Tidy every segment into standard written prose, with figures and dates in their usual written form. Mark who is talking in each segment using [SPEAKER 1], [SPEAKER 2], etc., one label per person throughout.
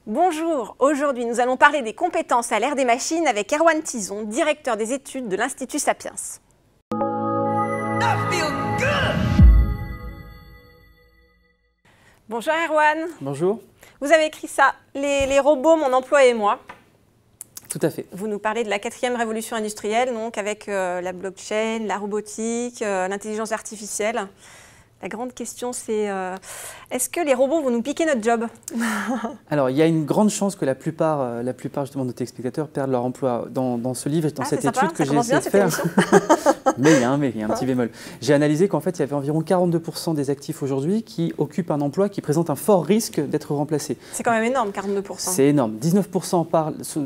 [SPEAKER 1] Bonjour, aujourd'hui nous allons parler des compétences à l'ère des machines avec Erwan Tison, directeur des études de l'Institut Sapiens. Bonjour Erwan.
[SPEAKER 2] Bonjour.
[SPEAKER 1] Vous avez écrit ça, les robots, mon emploi et moi.
[SPEAKER 2] Tout à fait.
[SPEAKER 1] Vous nous parlez de la 4e révolution industrielle, donc avec la blockchain, la robotique, l'intelligence artificielle. La grande question, c'est est-ce que les robots vont nous piquer notre job?
[SPEAKER 2] Alors, il y a une grande chance que la plupart justement, de nos téléspectateurs perdent leur emploi. Dans ce livre et dans cette étude que j'ai essayé de faire. Mais il y a un petit bémol. J'ai analysé qu'en fait, il y avait environ 42% des actifs aujourd'hui qui occupent un emploi qui présente un fort risque d'être remplacé.
[SPEAKER 1] C'est quand même énorme, 42%.
[SPEAKER 2] C'est énorme. 19%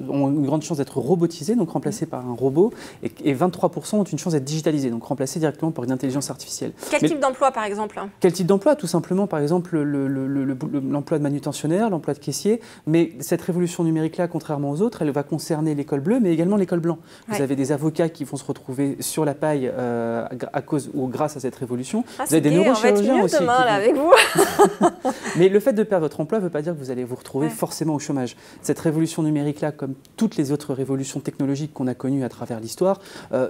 [SPEAKER 2] ont une grande chance d'être robotisés, donc remplacés par un robot, et 23% ont une chance d'être digitalisés, donc remplacés directement par une intelligence artificielle.
[SPEAKER 1] Quel type d'emploi, par exemple?
[SPEAKER 2] Quel type d'emploi? Tout simplement, par exemple, l'emploi de manutentionnaire, l'emploi de caissier. Mais cette révolution numérique-là, contrairement aux autres, elle va concerner l'école bleue, mais également l'école blanc. Vous avez des avocats qui vont se retrouver sur la paille à cause ou grâce à cette révolution. Vous avez des neurochirurgiens aussi.
[SPEAKER 1] Demain, là, avec vous.
[SPEAKER 2] Mais le fait de perdre votre emploi ne veut pas dire que vous allez vous retrouver forcément au chômage. Cette révolution numérique-là, comme toutes les autres révolutions technologiques qu'on a connues à travers l'histoire,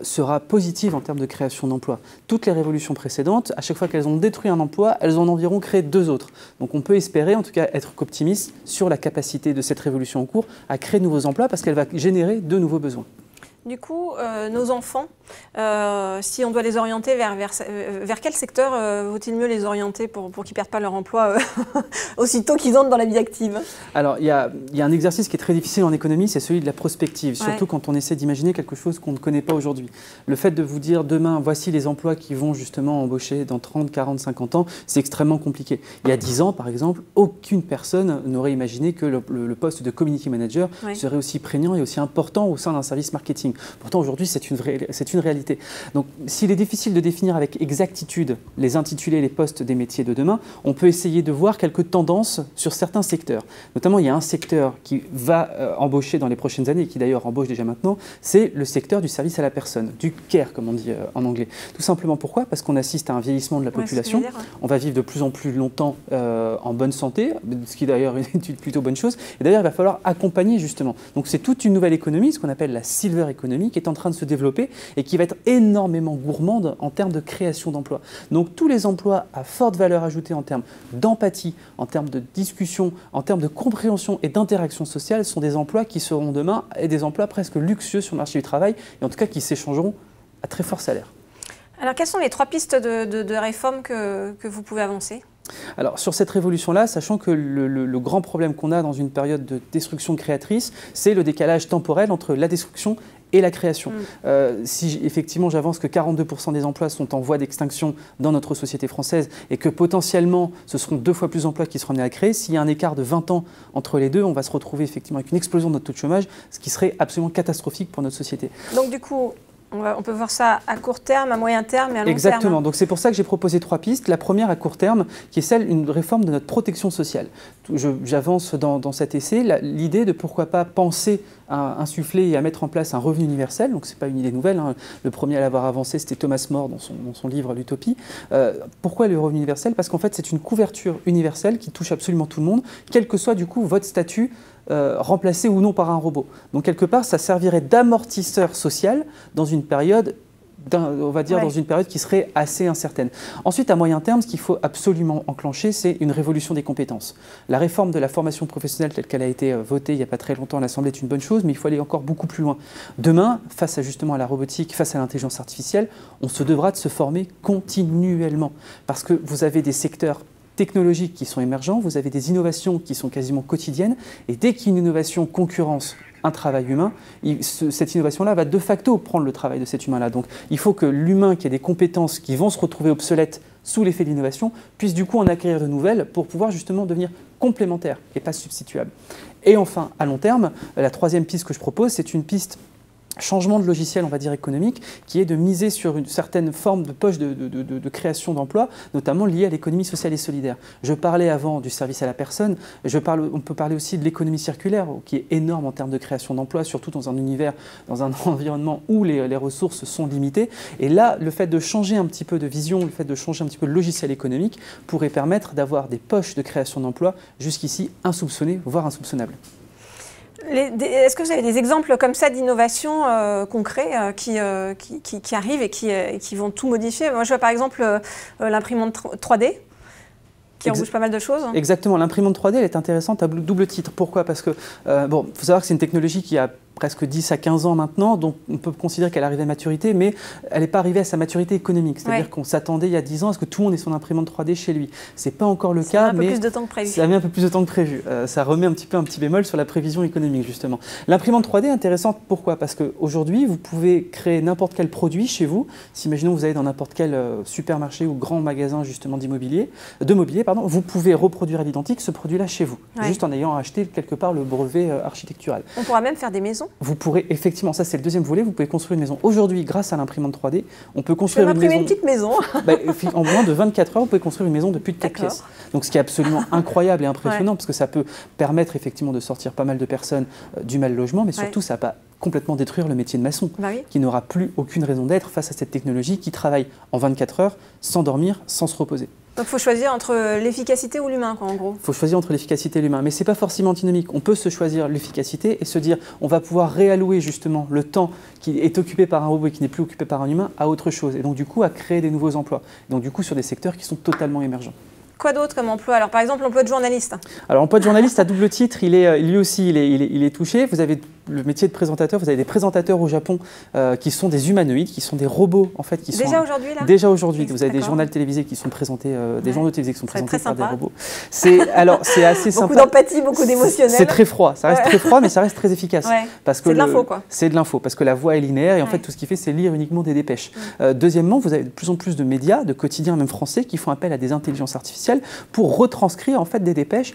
[SPEAKER 2] sera positive en termes de création d'emplois. Toutes les révolutions précédentes, à chaque fois qu'elles ont détruit un emploi, elles ont environ créé 2 autres. Donc on peut espérer, en tout cas être optimiste sur la capacité de cette révolution en cours à créer de nouveaux emplois parce qu'elle va générer de nouveaux besoins.
[SPEAKER 1] Du coup, nos enfants, si on doit les orienter vers quel secteur vaut-il mieux les orienter pour qu'ils ne perdent pas leur emploi aussitôt qu'ils entrent dans la vie active?
[SPEAKER 2] Alors, il y a un exercice qui est très difficile en économie, c'est celui de la prospective, surtout quand on essaie d'imaginer quelque chose qu'on ne connaît pas aujourd'hui. Le fait de vous dire demain, voici les emplois qui vont justement embaucher dans 30, 40, 50 ans, c'est extrêmement compliqué. Il y a 10 ans, par exemple, aucune personne n'aurait imaginé que le poste de community manager serait aussi prégnant et aussi important au sein d'un service marketing. Pourtant, aujourd'hui, c'est une réalité. Donc, s'il est difficile de définir avec exactitude les intitulés, les postes des métiers de demain, on peut essayer de voir quelques tendances sur certains secteurs. Notamment, il y a un secteur qui va embaucher dans les prochaines années, et qui d'ailleurs embauche déjà maintenant, c'est le secteur du service à la personne, du care, comme on dit en anglais. Tout simplement pourquoi? Parce qu'on assiste à un vieillissement de la population. On va vivre de plus en plus longtemps en bonne santé, ce qui d'ailleurs est une plutôt bonne chose. Et d'ailleurs, il va falloir accompagner justement. Donc, c'est toute une nouvelle économie, ce qu'on appelle la silver economy, qui est en train de se développer et qui va être énormément gourmande en termes de création d'emplois. Donc tous les emplois à forte valeur ajoutée en termes d'empathie, en termes de discussion, en termes de compréhension et d'interaction sociale sont des emplois qui seront demain et des emplois presque luxueux sur le marché du travail et en tout cas qui s'échangeront à très fort salaire.
[SPEAKER 1] Alors quelles sont les 3 pistes de réforme que vous pouvez avancer?
[SPEAKER 2] Alors sur cette révolution-là, sachant que le grand problème qu'on a dans une période de destruction créatrice, c'est le décalage temporel entre la destruction et la création. Si effectivement j'avance que 42% des emplois sont en voie d'extinction dans notre société française et que potentiellement ce seront 2 fois plus d'emplois qui seront amenés à créer, s'il y a un écart de 20 ans entre les deux, on va se retrouver effectivement avec une explosion de notre taux de chômage, ce qui serait absolument catastrophique pour notre société.
[SPEAKER 1] Donc du coup, on peut voir ça à court terme, à moyen terme et à long terme.
[SPEAKER 2] Exactement. Donc c'est pour ça que j'ai proposé 3 pistes. La première à court terme, qui est celle d'une réforme de notre protection sociale. J'avance dans cet essai l'idée de pourquoi pas penser à insuffler et à mettre en place un revenu universel. Donc c'est pas une idée nouvelle. Le premier à l'avoir avancé, c'était Thomas More dans son livre L'Utopie. Pourquoi le revenu universel? Parce qu'en fait c'est une couverture universelle qui touche absolument tout le monde, quel que soit du coup votre statut, remplacé ou non par un robot. Donc quelque part, ça servirait d'amortisseur social dans une période, on va dire dans une période qui serait assez incertaine. Ensuite, à moyen terme, ce qu'il faut absolument enclencher, c'est une révolution des compétences. La réforme de la formation professionnelle telle qu'elle a été votée il n'y a pas très longtemps à l'Assemblée est une bonne chose, mais il faut aller encore beaucoup plus loin. Demain, face justement à la robotique, face à l'intelligence artificielle, on se devra de se former continuellement. Parce que vous avez des secteurs technologiques qui sont émergents, vous avez des innovations qui sont quasiment quotidiennes, et dès qu'une innovation concurrence un travail humain, cette innovation-là va de facto prendre le travail de cet humain-là. Donc il faut que l'humain qui a des compétences qui vont se retrouver obsolètes sous l'effet de l'innovation puisse du coup en acquérir de nouvelles pour pouvoir justement devenir complémentaire et pas substituable. Et enfin, à long terme, la 3e piste que je propose, c'est une piste changement de logiciel, on va dire économique, qui est de miser sur une certaine forme de poche de création d'emplois, notamment liée à l'économie sociale et solidaire. Je parlais avant du service à la personne, on peut parler aussi de l'économie circulaire, qui est énorme en termes de création d'emplois, surtout dans un univers, dans un environnement où les ressources sont limitées. Et là, le fait de changer un petit peu de vision, le fait de changer un petit peu le logiciel économique pourrait permettre d'avoir des poches de création d'emplois jusqu'ici insoupçonnées, voire insoupçonnables.
[SPEAKER 1] Est-ce que vous avez des exemples comme ça d'innovation concrets qui arrivent et qui vont tout modifier? Moi, je vois par exemple l'imprimante 3D qui embauche pas mal de choses.
[SPEAKER 2] Exactement, l'imprimante 3D elle est intéressante à double titre. Pourquoi? Parce que, bon, il faut savoir que c'est une technologie qui a presque 10 à 15 ans maintenant, donc on peut considérer qu'elle est arrivée à maturité, mais elle n'est pas arrivée à sa maturité économique. C'est-à-dire qu'on s'attendait il y a 10 ans à ce que tout le monde ait son imprimante 3D chez lui. Ce n'est pas encore le cas, mais
[SPEAKER 1] plus de temps que prévu.
[SPEAKER 2] Ça a mis un peu plus de temps que prévu. Ça remet un petit bémol sur la prévision économique, justement. L'imprimante 3D est intéressante, pourquoi? Parce qu'aujourd'hui, vous pouvez créer n'importe quel produit chez vous. Si, imaginons, vous allez dans n'importe quel supermarché ou grand magasin justement de mobilier, vous pouvez reproduire à l'identique ce produit-là chez vous, juste en ayant acheté quelque part le brevet architectural.
[SPEAKER 1] On pourra même faire des maisons.
[SPEAKER 2] Vous pourrez, effectivement, ça c'est le deuxième volet, vous pouvez construire une maison. Aujourd'hui, grâce à l'imprimante 3D, on peut construire une maison...
[SPEAKER 1] une petite maison.
[SPEAKER 2] En moins de 24 heures, vous pouvez construire une maison de plus de 4 pièces. Donc ce qui est absolument incroyable et impressionnant, parce que ça peut permettre effectivement de sortir pas mal de personnes du mal logement, mais surtout ça va complètement détruire le métier de maçon, qui n'aura plus aucune raison d'être face à cette technologie qui travaille en 24 heures, sans dormir, sans se reposer.
[SPEAKER 1] Donc il faut choisir entre l'efficacité ou l'humain, en gros.
[SPEAKER 2] Il faut choisir entre l'efficacité et l'humain, mais ce n'est pas forcément antinomique. On peut se choisir l'efficacité et se dire on va pouvoir réallouer justement le temps qui est occupé par un robot et qui n'est plus occupé par un humain à autre chose, et donc du coup à créer des nouveaux emplois, et donc du coup sur des secteurs qui sont totalement émergents.
[SPEAKER 1] Quoi d'autre comme emploi? Alors par exemple l'emploi de journaliste.
[SPEAKER 2] Alors l'emploi de journaliste à double titre, lui aussi il est touché. Vous avez le métier de présentateur, vous avez des présentateurs au Japon qui sont des humanoïdes, qui sont des robots en fait.
[SPEAKER 1] Déjà aujourd'hui là?
[SPEAKER 2] Déjà aujourd'hui, vous avez des journaux télévisés qui sont présentés, des journaux télévisés qui sont présentés par des robots. C'est assez sympa.
[SPEAKER 1] Beaucoup d'empathie, beaucoup d'émotionnel.
[SPEAKER 2] C'est très froid, ça reste très froid, mais ça reste très efficace.
[SPEAKER 1] C'est de l'info quoi.
[SPEAKER 2] C'est de l'info, parce que la voix est linéaire et en fait tout ce qu'il fait c'est lire uniquement des dépêches. Deuxièmement, vous avez de plus en plus de médias, de quotidiens même français, qui font appel à des intelligences artificielles pour retranscrire en fait des dépêches.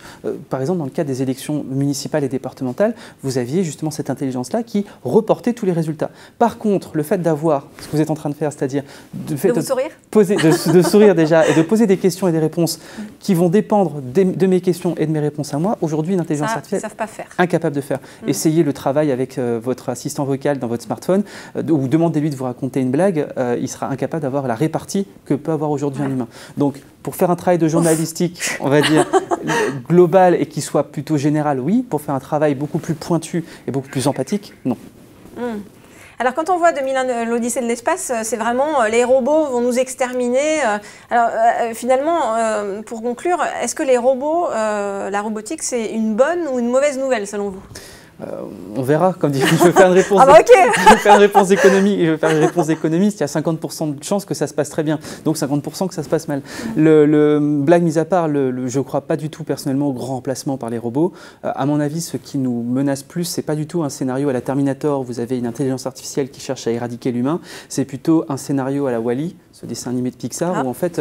[SPEAKER 2] Par exemple, dans le cas des élections municipales et départementales, vous aviez justement cette intelligence-là qui reportait tous les résultats. Par contre, le fait d'avoir ce que vous êtes en train de faire, c'est-à-dire de sourire déjà et de poser des questions et des réponses qui vont dépendre de mes questions et de mes réponses à moi, aujourd'hui, une intelligence artificielle
[SPEAKER 1] savent pas faire.
[SPEAKER 2] Incapable de faire. Essayez le travail avec votre assistant vocal dans votre smartphone ou demandez-lui de vous raconter une blague, il sera incapable d'avoir la répartie que peut avoir aujourd'hui un humain. Donc, pour faire un travail de journalistique, on va dire, global et qui soit plutôt général, oui. Pour faire un travail beaucoup plus pointu et beaucoup plus empathique, non.
[SPEAKER 1] Alors quand on voit 2001, l'Odyssée de l'espace, c'est vraiment les robots vont nous exterminer. Alors finalement, pour conclure, est-ce que les robots, la robotique, c'est une bonne ou une mauvaise nouvelle selon vous?
[SPEAKER 2] On verra, comme dit, je vais faire une réponse, je vais faire une réponse économique, je vais faire une réponse économiste, il y a 50% de chances que ça se passe très bien, donc 50% que ça se passe mal. Blague mise à part, je ne crois pas du tout personnellement au grand remplacement par les robots. À mon avis, ce qui nous menace plus, c'est pas du tout un scénario à la Terminator, vous avez une intelligence artificielle qui cherche à éradiquer l'humain, c'est plutôt un scénario à la Wall-E, ce dessin animé de Pixar, où en fait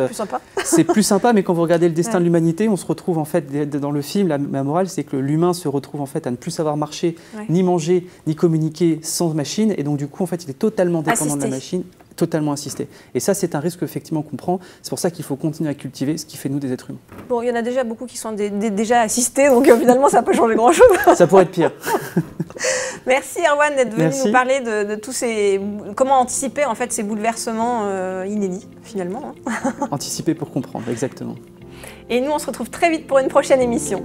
[SPEAKER 2] c'est plus sympa, mais quand vous regardez le destin de l'humanité, on se retrouve en fait dans le film, la morale c'est que l'humain se retrouve en fait à ne plus savoir marcher, ni manger, ni communiquer sans machine, et donc du coup en fait il est totalement dépendant de la machine, totalement assisté. Et ça c'est un risque effectivement qu'on prend, c'est pour ça qu'il faut continuer à cultiver ce qui fait nous des êtres humains. Bon,
[SPEAKER 1] il y en a déjà beaucoup qui sont déjà assistés, donc finalement ça peut changer grand chose.
[SPEAKER 2] Ça pourrait être pire.
[SPEAKER 1] Merci Erwan d'être venu nous parler de tous ces... Comment anticiper en fait ces bouleversements inédits finalement.
[SPEAKER 2] Anticiper pour comprendre, exactement.
[SPEAKER 1] Et nous on se retrouve très vite pour une prochaine émission.